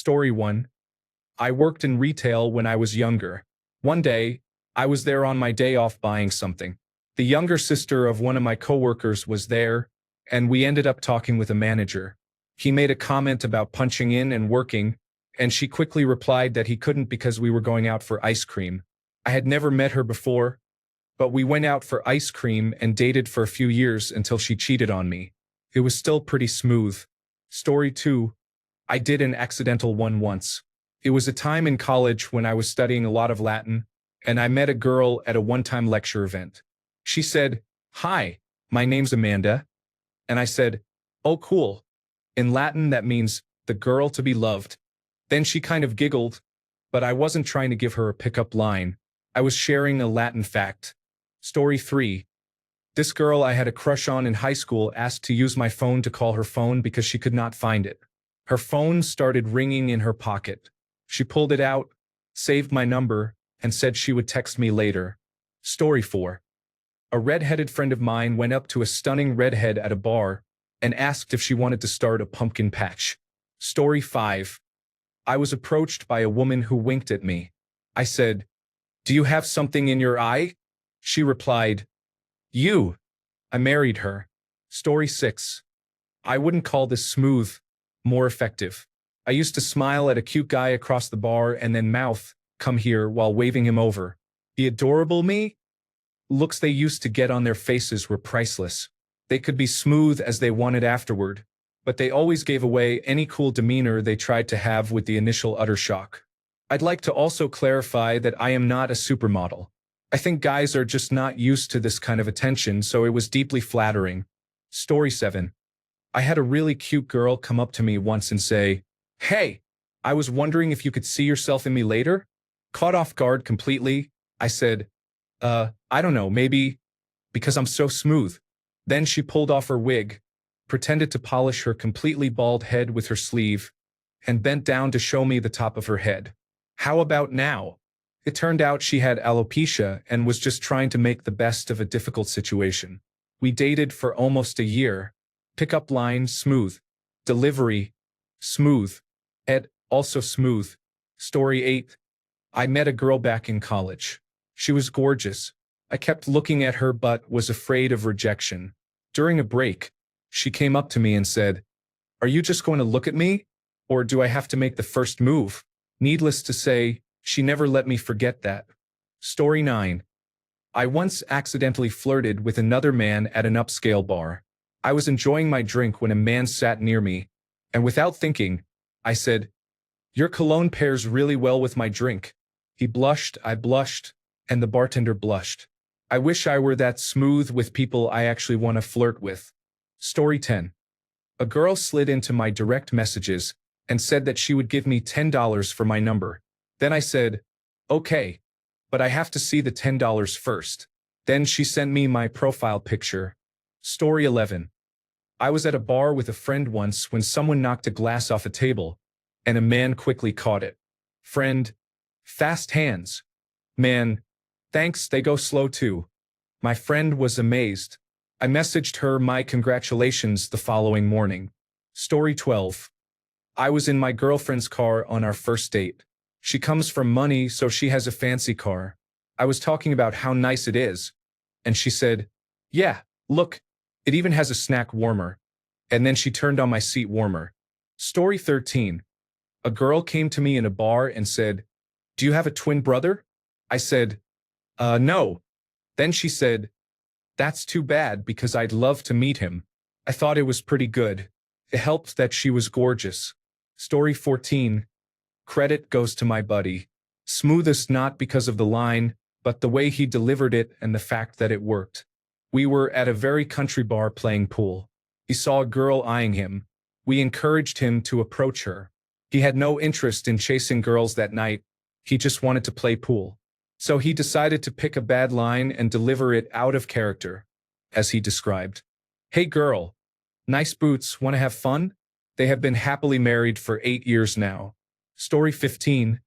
Story 1. I worked in retail when I was younger. One day, I was there on my day off buying something. The younger sister of one of my coworkers was there, and we ended up talking with a manager. He made a comment about punching in and working, and she quickly replied that he couldn't because we were going out for ice cream. I had never met her before, but we went out for ice cream and dated for a few years until she cheated on me. It was still pretty smooth. Story 2. I did an accidental one once. It was a time in college when I was studying a lot of Latin, and I met a girl at a one-time lecture event. She said, "Hi, my name's Amanda." And I said, "Oh, cool." In Latin, that means the girl to be loved. Then she kind of giggled, but I wasn't trying to give her a pickup line. I was sharing a Latin fact. Story 3. This girl I had a crush on in high school asked to use my phone to call her phone because she could not find it. Her phone started ringing in her pocket. She pulled it out, saved my number, and said she would text me later. Story 4. A red-headed friend of mine went up to a stunning redhead at a bar and asked if she wanted to start a pumpkin patch. Story 5. I was approached by a woman who winked at me. I said, "Do you have something in your eye?" She replied, "You." I married her. Story 6. I wouldn't call this smooth, more effective. I used to smile at a cute guy across the bar and then mouth, "Come here," while waving him over. The adorable me? Looks they used to get on their faces were priceless. They could be smooth as they wanted afterward, but they always gave away any cool demeanor they tried to have with the initial utter shock. I'd like to also clarify that I am not a supermodel. I think guys are just not used to this kind of attention, so it was deeply flattering. Story 7. I had a really cute girl come up to me once and say, "Hey, I was wondering if you could see yourself in me later?" Caught off guard completely, I said, I don't know, maybe because I'm so smooth." Then she pulled off her wig, pretended to polish her completely bald head with her sleeve, and bent down to show me the top of her head. How about now? It turned out she had alopecia and was just trying to make the best of a difficult situation. We dated for almost a year. Pickup line, smooth. Delivery, smooth. Also smooth. Story 8. I met a girl back in college. She was gorgeous. I kept looking at her but was afraid of rejection. During a break, she came up to me and said, "Are you just going to look at me? Or do I have to make the first move?" Needless to say, she never let me forget that. Story 9. I once accidentally flirted with another man at an upscale bar. I was enjoying my drink when a man sat near me, and without thinking, I said, "Your cologne pairs really well with my drink." He blushed, I blushed, and the bartender blushed. I wish I were that smooth with people I actually want to flirt with. Story 10. A girl slid into my direct messages and said that she would give me $10 for my number. Then I said, "Okay, but I have to see the $10 first." Then she sent me my profile picture. Story 11. I was at a bar with a friend once when someone knocked a glass off a table, and a man quickly caught it. Friend, fast hands. Man, thanks, they go slow too. My friend was amazed. I messaged her my congratulations the following morning. Story 12. I was in my girlfriend's car on our first date. She comes from money, so she has a fancy car. I was talking about how nice it is, and she said, "Yeah, look, it even has a snack warmer." And then she turned on my seat warmer. Story 13. A girl came to me in a bar and said, "Do you have a twin brother?" I said, No." Then she said, "That's too bad because I'd love to meet him." I thought it was pretty good. It helped that she was gorgeous. Story 14. Credit goes to my buddy. Smoothest not because of the line, but the way he delivered it and the fact that it worked. We were at a very country bar playing pool. He saw a girl eyeing him. We encouraged him to approach her. He had no interest in chasing girls that night. He just wanted to play pool. So he decided to pick a bad line and deliver it out of character, as he described. "Hey girl, nice boots, want to have fun?" They have been happily married for 8 years now. Story 15.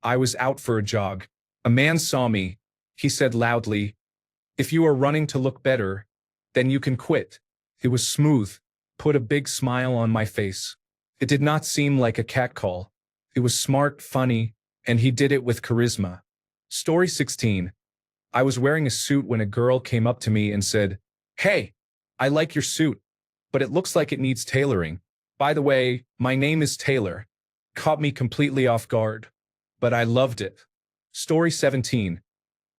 I was out for a jog. A man saw me. He said loudly, "If you are running to look better, then you can quit." It was smooth, put a big smile on my face. It did not seem like a catcall. It was smart, funny, and he did it with charisma. Story 16. I was wearing a suit when a girl came up to me and said, "Hey, I like your suit, but it looks like it needs tailoring. By the way, my name is Taylor." Caught me completely off guard, but I loved it. Story 17.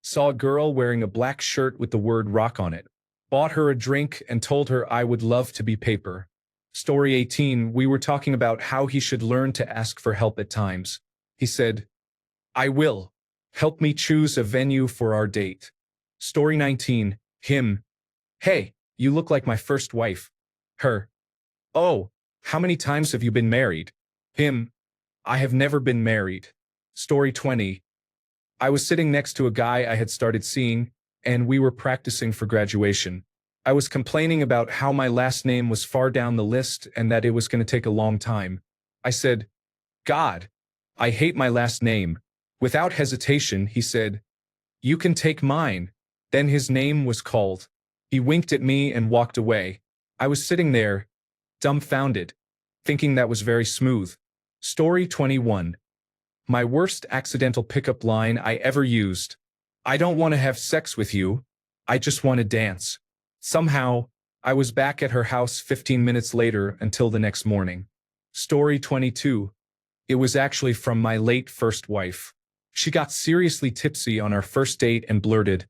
Saw a girl wearing a black shirt with the word rock on it. Bought her a drink and told her I would love to be paper. Story 18. We were talking about how he should learn to ask for help at times. He said, "I will. Help me choose a venue for our date." Story 19. Him. "Hey, you look like my first wife." Her. "Oh, how many times have you been married?" Him. "I have never been married." Story 20. I was sitting next to a guy I had started seeing, and we were practicing for graduation. I was complaining about how my last name was far down the list and that it was going to take a long time. I said, "God, I hate my last name." Without hesitation, he said, "You can take mine." Then his name was called. He winked at me and walked away. I was sitting there, dumbfounded, thinking that was very smooth. Story 21. My worst accidental pickup line I ever used. "I don't want to have sex with you. I just want to dance." Somehow, I was back at her house 15 minutes later until the next morning. Story 22. It was actually from my late first wife. She got seriously tipsy on our first date and blurted,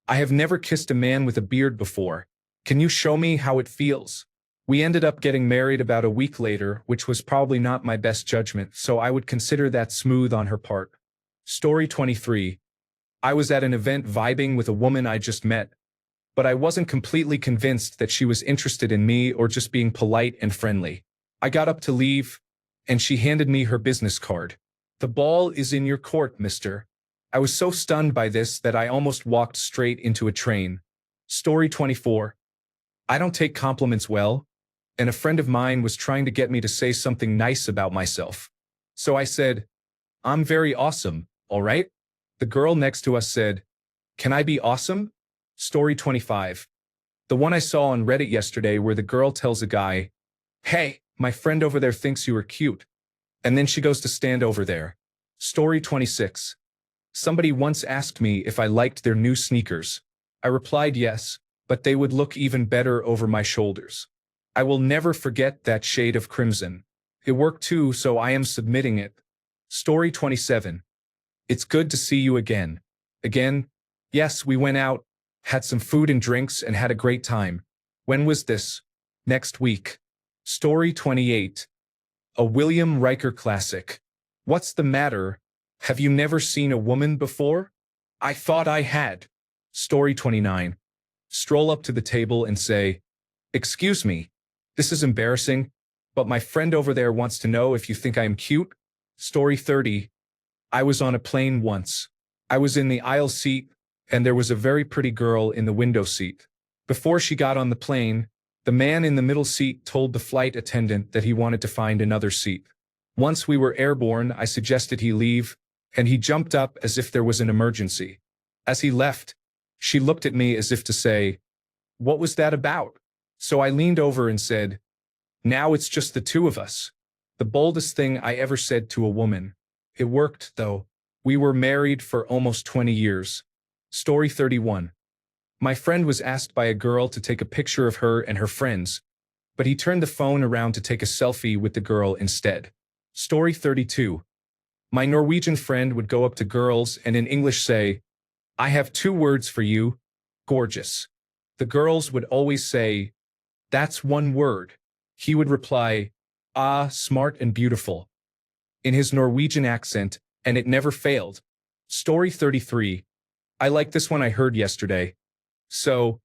"I have never kissed a man with a beard before. Can you show me how it feels?" We ended up getting married about a week later, which was probably not my best judgment, so I would consider that smooth on her part. Story 23. I was at an event vibing with a woman I just met, but I wasn't completely convinced that she was interested in me or just being polite and friendly. I got up to leave, and she handed me her business card. "The ball is in your court, mister." I was so stunned by this that I almost walked straight into a train. Story 24. I don't take compliments well, and a friend of mine was trying to get me to say something nice about myself. So I said, "I'm very awesome, all right?" The girl next to us said, "Can I be awesome?" Story 25. The one I saw on Reddit yesterday where the girl tells a guy, "Hey, my friend over there thinks you are cute." And then she goes to stand over there. Story 26. Somebody once asked me if I liked their new sneakers. I replied yes, but they would look even better over my shoulders. I will never forget that shade of crimson. It worked too, so I am submitting it. Story 27. It's good to see you again. Again? Yes, we went out, had some food and drinks, and had a great time. When was this? Next week. Story 28. A William Riker classic. What's the matter? Have you never seen a woman before? I thought I had. Story 29. Stroll up to the table and say, "Excuse me, this is embarrassing, but my friend over there wants to know if you think I am cute." Story 30. I was on a plane once. I was in the aisle seat, and there was a very pretty girl in the window seat. Before she got on the plane, the man in the middle seat told the flight attendant that he wanted to find another seat. Once we were airborne, I suggested he leave, and he jumped up as if there was an emergency. As he left, she looked at me as if to say, "What was that about?" So I leaned over and said, "Now it's just the two of us." The boldest thing I ever said to a woman. It worked, though. We were married for almost 20 years. Story 31. My friend was asked by a girl to take a picture of her and her friends, but he turned the phone around to take a selfie with the girl instead. Story 32. My Norwegian friend would go up to girls and in English say, "I have two words for you, gorgeous." The girls would always say, "That's one word." He would reply, "Ah, smart and beautiful," in his Norwegian accent, and it never failed. Story 33. I like this one I heard yesterday. So,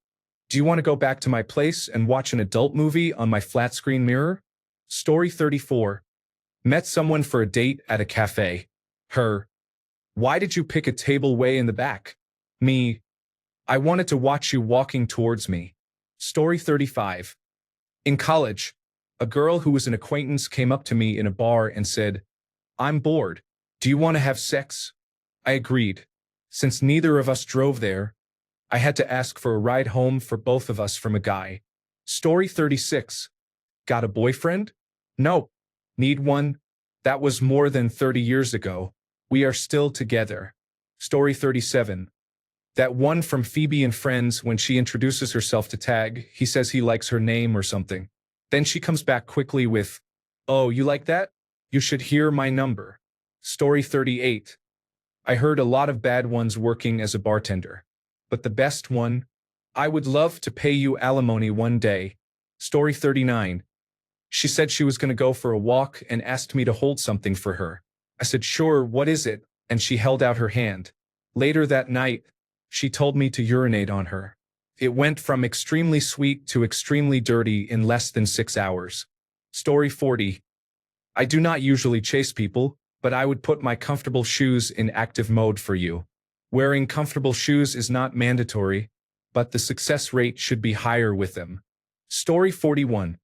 do you want to go back to my place and watch an adult movie on my flat screen mirror? Story 34. Met someone for a date at a cafe. Her. Why did you pick a table way in the back? Me. I wanted to watch you walking towards me. Story 35. In college, a girl who was an acquaintance came up to me in a bar and said, "I'm bored. Do you want to have sex?" I agreed. Since neither of us drove there, I had to ask for a ride home for both of us from a guy. Story 36. Got a boyfriend? Nope. Need one? That was more than 30 years ago. We are still together. Story 37. That one from Phoebe and Friends when she introduces herself to Tag, he says he likes her name or something. Then she comes back quickly with, "Oh, you like that? You should hear my number." Story 38. I heard a lot of bad ones working as a bartender. But the best one, "I would love to pay you alimony one day." Story 39. She said she was going to go for a walk and asked me to hold something for her. I said, "Sure, what is it?" And she held out her hand. Later that night, she told me to urinate on her. It went from extremely sweet to extremely dirty in less than 6 hours. Story 40. I do not usually chase people, but I would put my comfortable shoes in active mode for you. Wearing comfortable shoes is not mandatory, but the success rate should be higher with them. Story 41.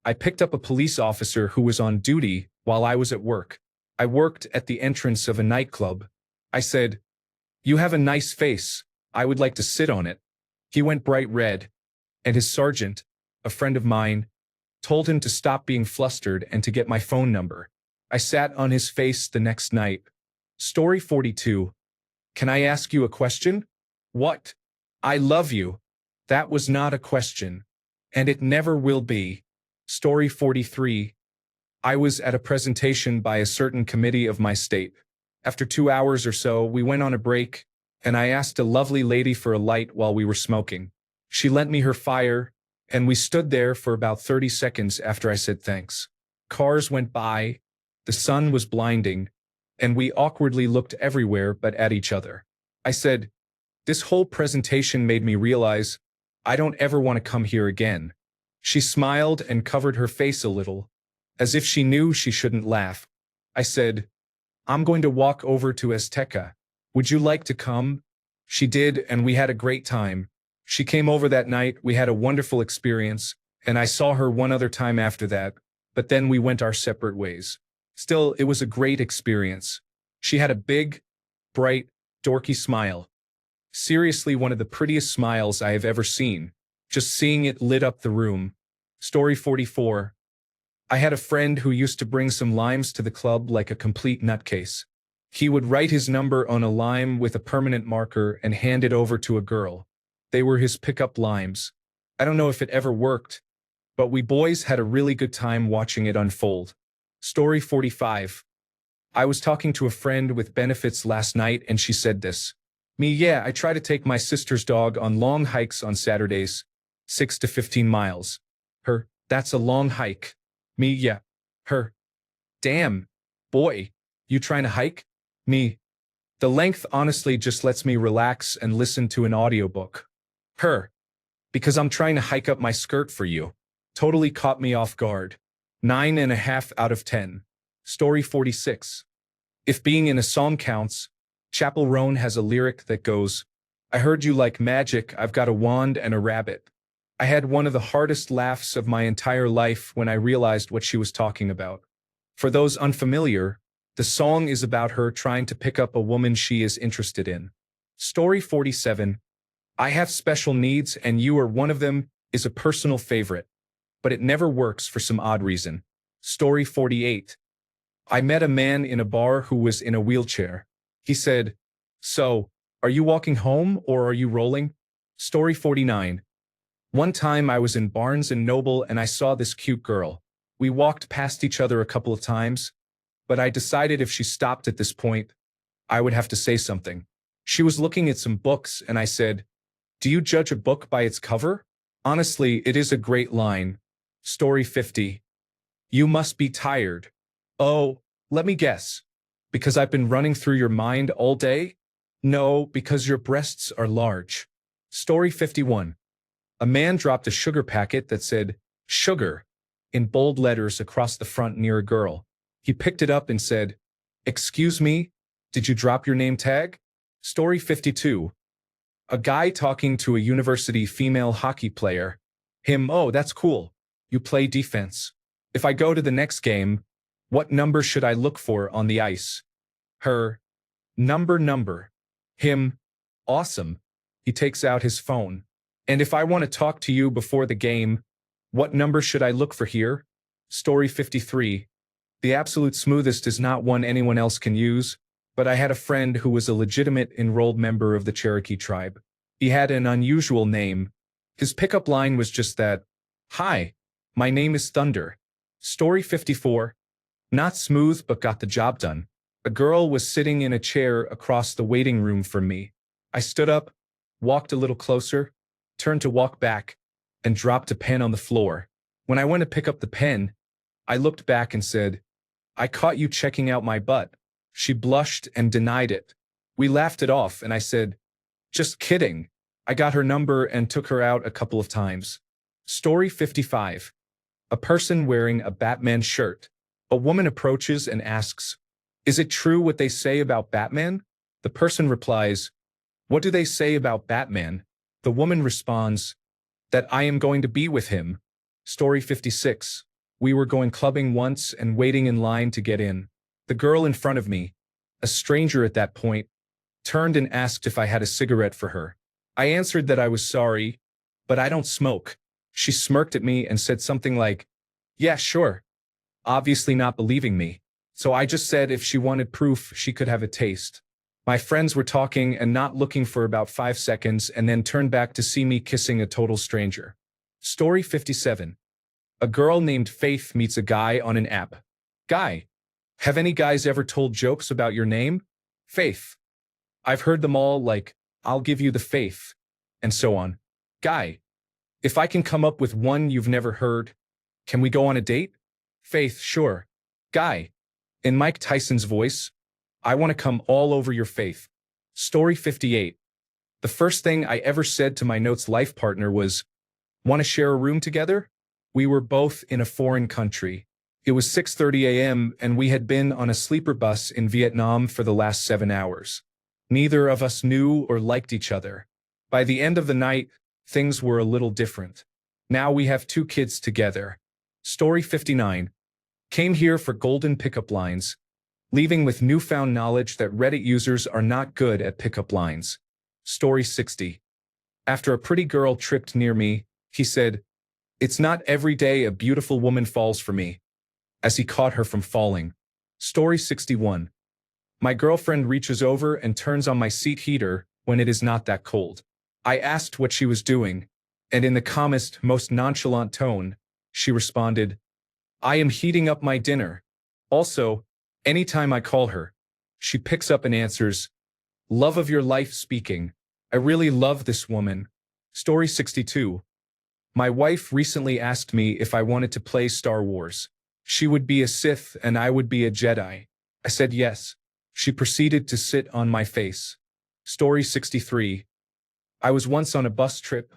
I picked up a police officer who was on duty while I was at work. I worked at the entrance of a nightclub. I said, "You have a nice face. I would like to sit on it." He went bright red, and his sergeant, a friend of mine, told him to stop being flustered and to get my phone number. I sat on his face the next night. Story 42. Can I ask you a question? What? I love you. That was not a question. And it never will be. Story 43. I was at a presentation by a certain committee of my state. After 2 hours or so, we went on a break, and I asked a lovely lady for a light while we were smoking. She lent me her fire, and we stood there for about 30 seconds after I said thanks. Cars went by, the sun was blinding, and we awkwardly looked everywhere but at each other. I said, "This whole presentation made me realize I don't ever want to come here again." She smiled and covered her face a little, as if she knew she shouldn't laugh. I said, "I'm going to walk over to Azteca. Would you like to come?" She did, and we had a great time. She came over that night, we had a wonderful experience, and I saw her one other time after that, but then we went our separate ways. Still, it was a great experience. She had a big, bright, dorky smile. Seriously, one of the prettiest smiles I have ever seen. Just seeing it lit up the room. Story 44. I had a friend who used to bring some limes to the club like a complete nutcase. He would write his number on a lime with a permanent marker and hand it over to a girl. They were his pickup limes. I don't know if it ever worked, but we boys had a really good time watching it unfold. Story 45. I was talking to a friend with benefits last night and she said this. Me, yeah, I try to take my sister's dog on long hikes on Saturdays, 6 to 15 miles. Her, that's a long hike. Me, yeah. Her, damn, boy, you trying to hike? Me, the length honestly just lets me relax and listen to an audiobook. Her, because I'm trying to hike up my skirt for you. Totally caught me off guard. 9.5 out of 10. Story 46. If being in a song counts, Chapel Roan has a lyric that goes, "I heard you like magic, I've got a wand and a rabbit." I had one of the hardest laughs of my entire life when I realized what she was talking about. For those unfamiliar, the song is about her trying to pick up a woman she is interested in. Story 47. I have special needs and you are one of them is a personal favorite, but it never works for some odd reason. Story 48. I met a man in a bar who was in a wheelchair. He said, "So, are you walking home or are you rolling?" Story 49. One time I was in Barnes & Noble and I saw this cute girl. We walked past each other a couple of times, but I decided if she stopped at this point, I would have to say something. She was looking at some books and I said, "Do you judge a book by its cover?" Honestly, it is a great line. Story 50. You must be tired. Oh, let me guess. Because I've been running through your mind all day? No, because your breasts are large. Story 51. A man dropped a sugar packet that said, "Sugar," in bold letters across the front near a girl. He picked it up and said, "Excuse me, did you drop your name tag?" Story 52. A guy talking to a university female hockey player. Him, "Oh, that's cool. You play defense. If I go to the next game, what number should I look for on the ice?" Her, number. Him, "Awesome." He takes out his phone. "And if I want to talk to you before the game, what number should I look for here?" Story 53. The absolute smoothest is not one anyone else can use, but I had a friend who was a legitimate enrolled member of the Cherokee tribe. He had an unusual name. His pickup line was just that, "Hi, my name is Thunder." Story 54. Not smooth but got the job done. A girl was sitting in a chair across the waiting room from me. I stood up, walked a little closer, turned to walk back, and dropped a pen on the floor. When I went to pick up the pen, I looked back and said, "I caught you checking out my butt." She blushed and denied it. We laughed it off and I said, "Just kidding." I got her number and took her out a couple of times. Story 55. A person wearing a Batman shirt. A woman approaches and asks, "Is it true what they say about Batman?" The person replies, "What do they say about Batman?" The woman responds, "That I am going to be with him." Story 56. We were going clubbing once and waiting in line to get in. The girl in front of me, a stranger at that point, turned and asked if I had a cigarette for her. I answered that I was sorry, but I don't smoke. She smirked at me and said something like, "Yeah, sure," obviously not believing me. So I just said if she wanted proof, she could have a taste. My friends were talking and not looking for about 5 seconds and then turned back to see me kissing a total stranger. Story 57. A girl named Faith meets a guy on an app. Guy: "Have any guys ever told jokes about your name?" Faith: "I've heard them all, like, 'I'll give you the faith,' and so on." Guy: "If I can come up with one you've never heard, can we go on a date?" Faith: "Sure." Guy: In Mike Tyson's voice, "I want to come all over your faith." Story 58. The first thing I ever said to my notes life partner was, "Want to share a room together?" We were both in a foreign country. It was 6:30 a.m. and we had been on a sleeper bus in Vietnam for the last 7 hours. Neither of us knew or liked each other. By the end of the night, things were a little different. Now we have 2 kids together. Story 59. Came here for golden pickup lines, leaving with newfound knowledge that Reddit users are not good at pickup lines. Story 60. After a pretty girl tripped near me, he said, "It's not every day a beautiful woman falls for me," as he caught her from falling. Story 61. My girlfriend reaches over and turns on my seat heater when it is not that cold. I asked what she was doing, and in the calmest, most nonchalant tone, she responded, "I am heating up my dinner." Also, anytime I call her, she picks up and answers, "Love of your life speaking. I really love this woman." Story 62. My wife recently asked me if I wanted to play Star Wars. She would be a Sith and I would be a Jedi. I said yes. She proceeded to sit on my face. Story 63. I was once on a bus trip,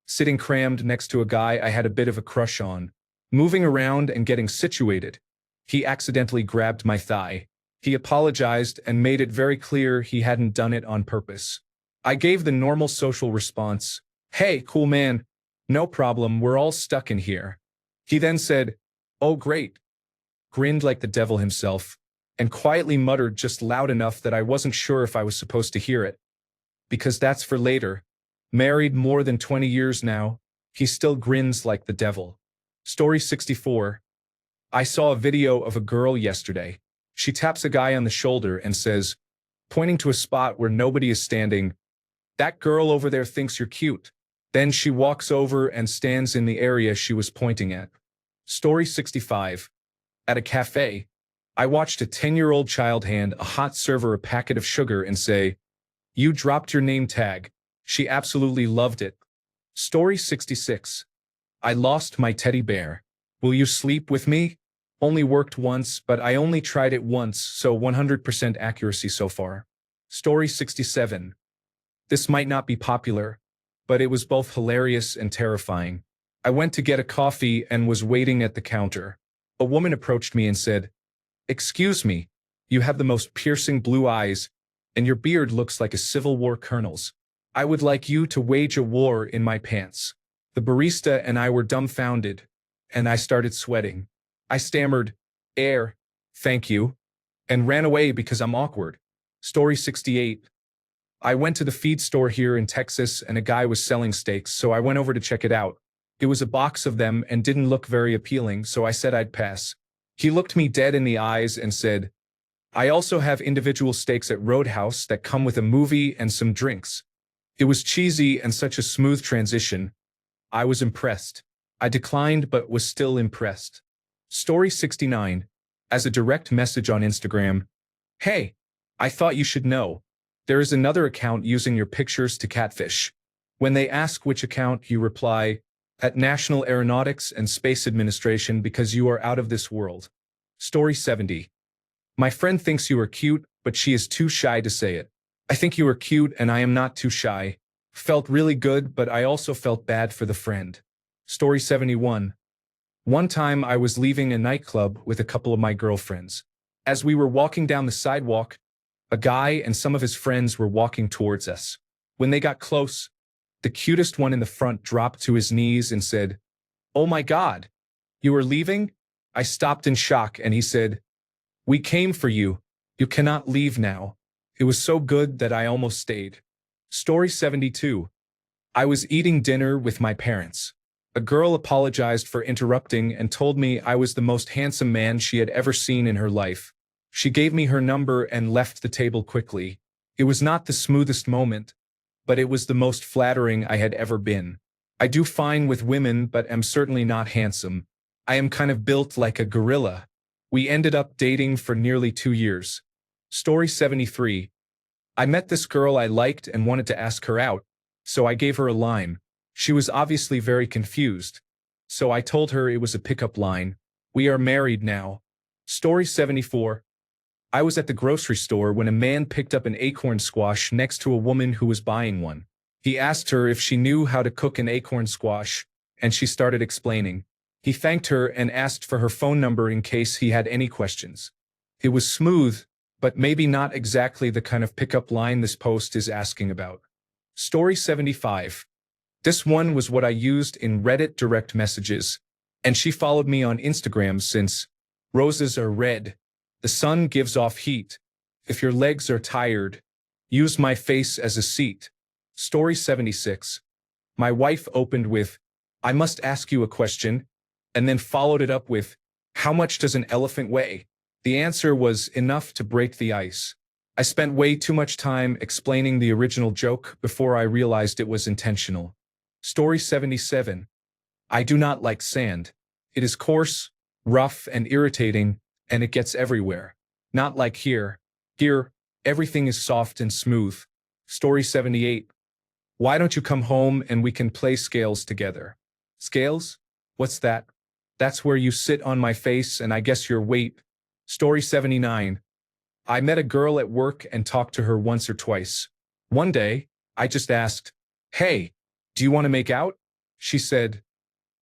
sitting crammed next to a guy I had a bit of a crush on. Moving around and getting situated, he accidentally grabbed my thigh. He apologized and made it very clear he hadn't done it on purpose. I gave the normal social response, "Hey, cool man. No problem, we're all stuck in here." He then said, "Oh great," grinned like the devil himself, and quietly muttered just loud enough that I wasn't sure if I was supposed to hear it. Because that's for later. Married more than 20 years now, he still grins like the devil. Story 64. I saw a video of a girl yesterday. She taps a guy on the shoulder and says, pointing to a spot where nobody is standing, "That girl over there thinks you're cute." Then she walks over and stands in the area she was pointing at. Story 65. At a cafe, I watched a 10-year-old child hand a hot server a packet of sugar and say, "You dropped your name tag." She absolutely loved it. Story 66. I lost my teddy bear. Will you sleep with me? Only worked once, but I only tried it once, so 100% accuracy so far. Story 67. This might not be popular, but it was both hilarious and terrifying. I went to get a coffee and was waiting at the counter. A woman approached me and said, "Excuse me, you have the most piercing blue eyes, and your beard looks like a Civil War colonel's. I would like you to wage a war in my pants." The barista and I were dumbfounded, and I started sweating. I stammered, "Air, thank you," and ran away because I'm awkward. Story 68. I went to the feed store here in Texas and a guy was selling steaks, so I went over to check it out. It was a box of them and didn't look very appealing, so I said I'd pass. He looked me dead in the eyes and said, I also have individual steaks at Roadhouse that come with a movie and some drinks. It was cheesy and such a smooth transition. I was impressed. I declined but was still impressed. Story 69. As a direct message on Instagram, hey, I thought you should know. There is another account using your pictures to catfish. When they ask which account, you reply, at National Aeronautics and Space Administration because you are out of this world. Story 70. My friend thinks you are cute, but she is too shy to say it. I think you are cute and I am not too shy. Felt really good, but I also felt bad for the friend. Story 71. One time I was leaving a nightclub with a couple of my girlfriends. As we were walking down the sidewalk, a guy and some of his friends were walking towards us. When they got close, the cutest one in the front dropped to his knees and said, "Oh my God, you are leaving?" I stopped in shock and he said, "We came for you. You cannot leave now." It was so good that I almost stayed. Story 72. I was eating dinner with my parents. A girl apologized for interrupting and told me I was the most handsome man she had ever seen in her life. She gave me her number and left the table quickly. It was not the smoothest moment, but it was the most flattering I had ever been. I do fine with women, but am certainly not handsome. I am kind of built like a gorilla. We ended up dating for nearly 2 years. Story 73. I met this girl I liked and wanted to ask her out, so I gave her a line. She was obviously very confused, so I told her it was a pickup line. We are married now. Story 74. I was at the grocery store when a man picked up an acorn squash next to a woman who was buying one. He asked her if she knew how to cook an acorn squash, and she started explaining. He thanked her and asked for her phone number in case he had any questions. It was smooth, but maybe not exactly the kind of pickup line this post is asking about. Story 75. This one was what I used in Reddit direct messages, and she followed me on Instagram since roses are red. The sun gives off heat. If your legs are tired, use my face as a seat. Story 76. My wife opened with, I must ask you a question, and then followed it up with, how much does an elephant weigh? The answer was enough to break the ice. I spent way too much time explaining the original joke before I realized it was intentional. Story 77. I do not like sand. It is coarse, rough, and irritating, and it gets everywhere. Not like here. Here, everything is soft and smooth. Story 78. Why don't you come home and we can play scales together? Scales? What's that? That's where you sit on my face and I guess your weight. Story 79. I met a girl at work and talked to her once or twice. One day, I just asked, hey, do you want to make out? She said,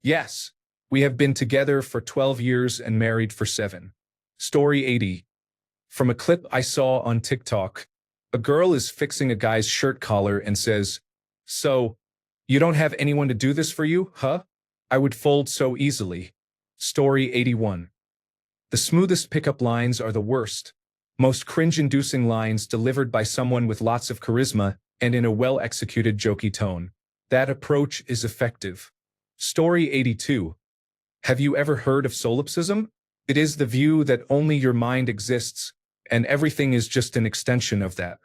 yes. We have been together for 12 years and married for 7. Story 80. From a clip I saw on TikTok, a girl is fixing a guy's shirt collar and says, so, you don't have anyone to do this for you, huh? I would fold so easily. Story 81. The smoothest pickup lines are the worst. Most cringe-inducing lines delivered by someone with lots of charisma and in a well-executed jokey tone. That approach is effective. Story 82. Have you ever heard of solipsism? It is the view that only your mind exists, and everything is just an extension of that.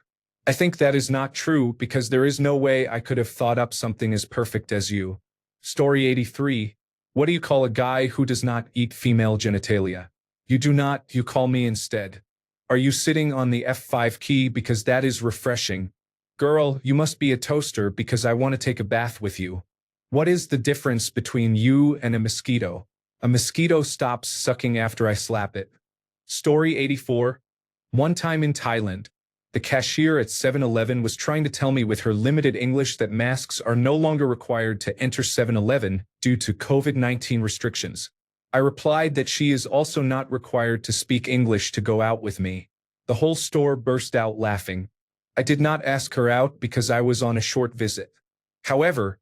I think that is not true because there is no way I could have thought up something as perfect as you. Story 83. What do you call a guy who does not eat female genitalia? You do not, you call me instead. Are you sitting on the F5 key because that is refreshing? Girl, you must be a toaster because I want to take a bath with you. What is the difference between you and a mosquito? A mosquito stops sucking after I slap it. Story 84. One time in Thailand, the cashier at 7-Eleven was trying to tell me with her limited English that masks are no longer required to enter 7-Eleven due to COVID-19 restrictions. I replied that she is also not required to speak English to go out with me. The whole store burst out laughing. I did not ask her out because I was on a short visit. However,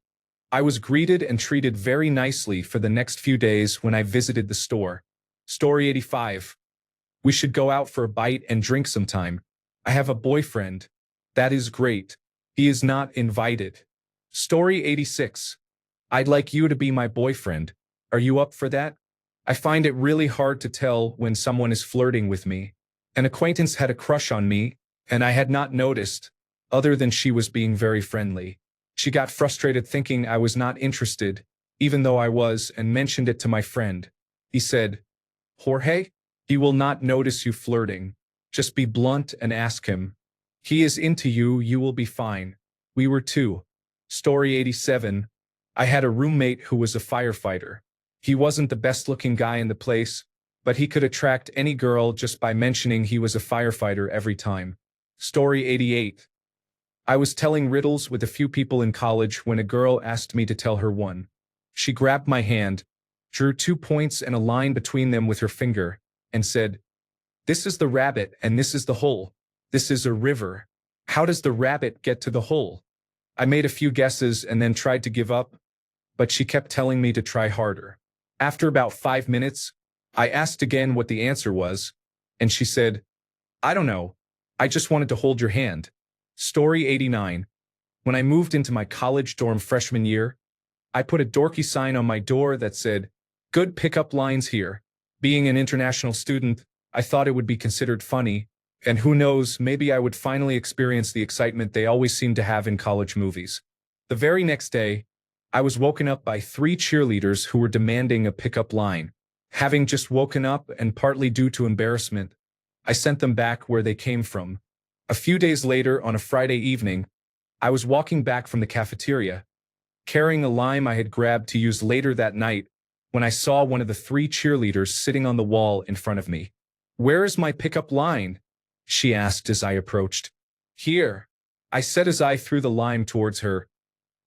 I was greeted and treated very nicely for the next few days when I visited the store. Story 85. We should go out for a bite and drink sometime. I have a boyfriend. That is great. He is not invited. Story 86. I'd like you to be my boyfriend. Are you up for that? I find it really hard to tell when someone is flirting with me. An acquaintance had a crush on me, and I had not noticed, other than she was being very friendly. She got frustrated thinking I was not interested, even though I was, and mentioned it to my friend. He said, "Jorge, he will not notice you flirting. Just be blunt and ask him. He is into you, you will be fine." We were two. Story 87. I had a roommate who was a firefighter. He wasn't the best-looking guy in the place, but he could attract any girl just by mentioning he was a firefighter every time. Story 88. I was telling riddles with a few people in college when a girl asked me to tell her one. She grabbed my hand, drew 2 points and a line between them with her finger, and said, "This is the rabbit and this is the hole. This is a river. How does the rabbit get to the hole?" I made a few guesses and then tried to give up, but she kept telling me to try harder. After about 5 minutes, I asked again what the answer was, and she said, "I don't know. I just wanted to hold your hand." Story 89. When I moved into my college dorm freshman year, I put a dorky sign on my door that said, "Good pickup lines here." Being an international student, I thought it would be considered funny, and who knows, maybe I would finally experience the excitement they always seem to have in college movies. The very next day, I was woken up by 3 cheerleaders who were demanding a pickup line. Having just woken up and partly due to embarrassment, I sent them back where they came from. A few days later, on a Friday evening, I was walking back from the cafeteria, carrying a lime I had grabbed to use later that night, when I saw one of the 3 cheerleaders sitting on the wall in front of me. "Where is my pickup line?" she asked as I approached. "Here," I said as I threw the lime towards her.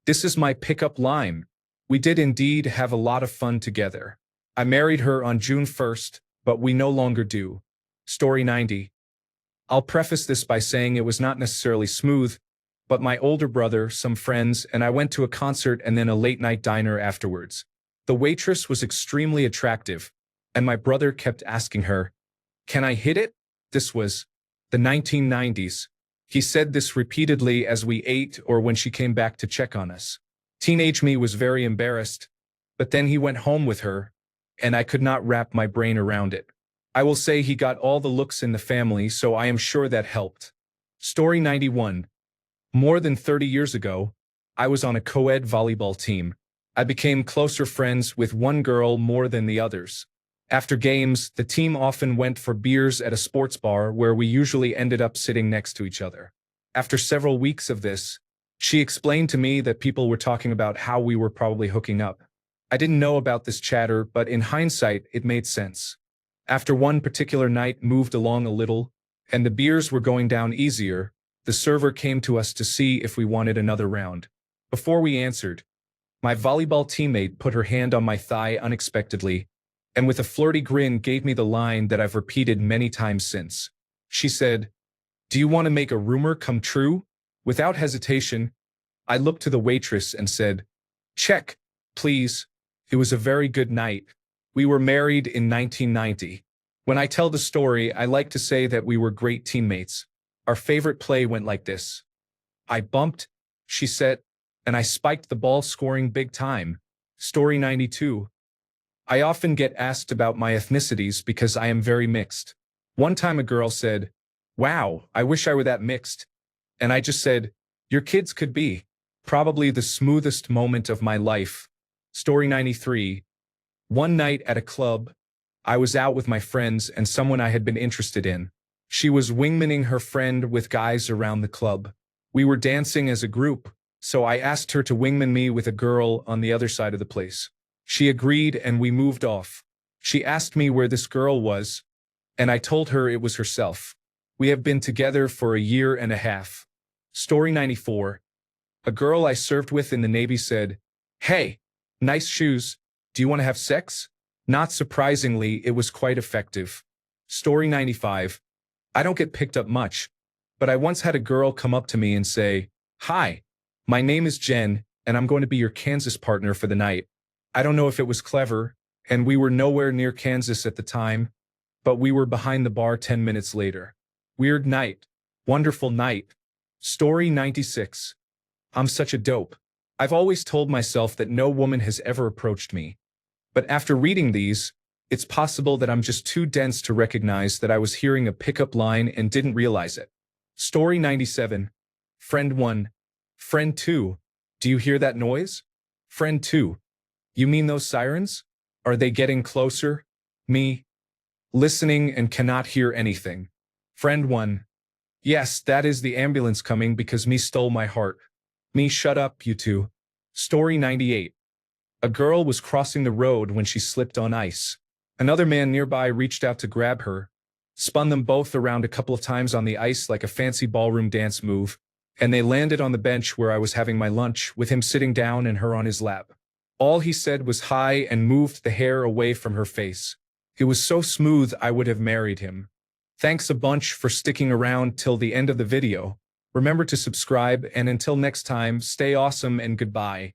"This is my pickup line." We did indeed have a lot of fun together. I married her on June 1st, but we no longer do. Story 90. I'll preface this by saying it was not necessarily smooth, but my older brother, some friends, and I went to a concert and then a late-night diner afterwards. The waitress was extremely attractive, and my brother kept asking her, "Can I hit it?" This was the 1990s. He said this repeatedly as we ate or when she came back to check on us. Teenage me was very embarrassed, but then he went home with her, and I could not wrap my brain around it. I will say he got all the looks in the family, so I am sure that helped. Story 91. More than 30 years ago, I was on a co-ed volleyball team. I became closer friends with one girl more than the others. After games, the team often went for beers at a sports bar where we usually ended up sitting next to each other. After several weeks of this, she explained to me that people were talking about how we were probably hooking up. I didn't know about this chatter, but in hindsight, it made sense. After one particular night moved along a little, and the beers were going down easier, the server came to us to see if we wanted another round. Before we answered, my volleyball teammate put her hand on my thigh unexpectedly, and with a flirty grin gave me the line that I've repeated many times since. She said, "Do you want to make a rumor come true?" Without hesitation, I looked to the waitress and said, "Check, please." It was a very good night. We were married in 1990. When I tell the story, I like to say that we were great teammates. Our favorite play went like this. I bumped, she set, and I spiked the ball, scoring big time. Story 92. I often get asked about my ethnicities because I am very mixed. One time a girl said, "Wow, I wish I were that mixed." And I just said, "Your kids could be." Probably the smoothest moment of my life. Story 93. One night at a club, I was out with my friends and someone I had been interested in. She was wingmaning her friend with guys around the club. We were dancing as a group, so I asked her to wingman me with a girl on the other side of the place. She agreed and we moved off. She asked me where this girl was, and I told her it was herself. We have been together for a year and a half. Story 94. A girl I served with in the Navy said, "Hey, nice shoes. Do you want to have sex?" Not surprisingly, it was quite effective. Story 95. I don't get picked up much, but I once had a girl come up to me and say, "Hi, my name is Jen, and I'm going to be your Kansas partner for the night." I don't know if it was clever, and we were nowhere near Kansas at the time, but we were behind the bar 10 minutes later. Weird night. Wonderful night. Story 96. I'm such a dope. I've always told myself that no woman has ever approached me. But after reading these, It's possible that I'm just too dense to recognize that I was hearing a pickup line and didn't realize it. Story 97. Friend 1. Friend 2. Do you hear that noise? Friend 2. You mean those sirens? Are they getting closer? Me. Listening and cannot hear anything. Friend 1. Yes, that is the ambulance coming because me stole my heart. Me shut up, you two. Story 98. A girl was crossing the road when she slipped on ice. Another man nearby reached out to grab her, spun them both around a couple of times on the ice like a fancy ballroom dance move, and they landed on the bench where I was having my lunch, with him sitting down and her on his lap. All he said was hi and moved the hair away from her face. It was so smooth I would have married him. Thanks a bunch for sticking around till the end of the video. Remember to subscribe, and until next time, stay awesome and goodbye.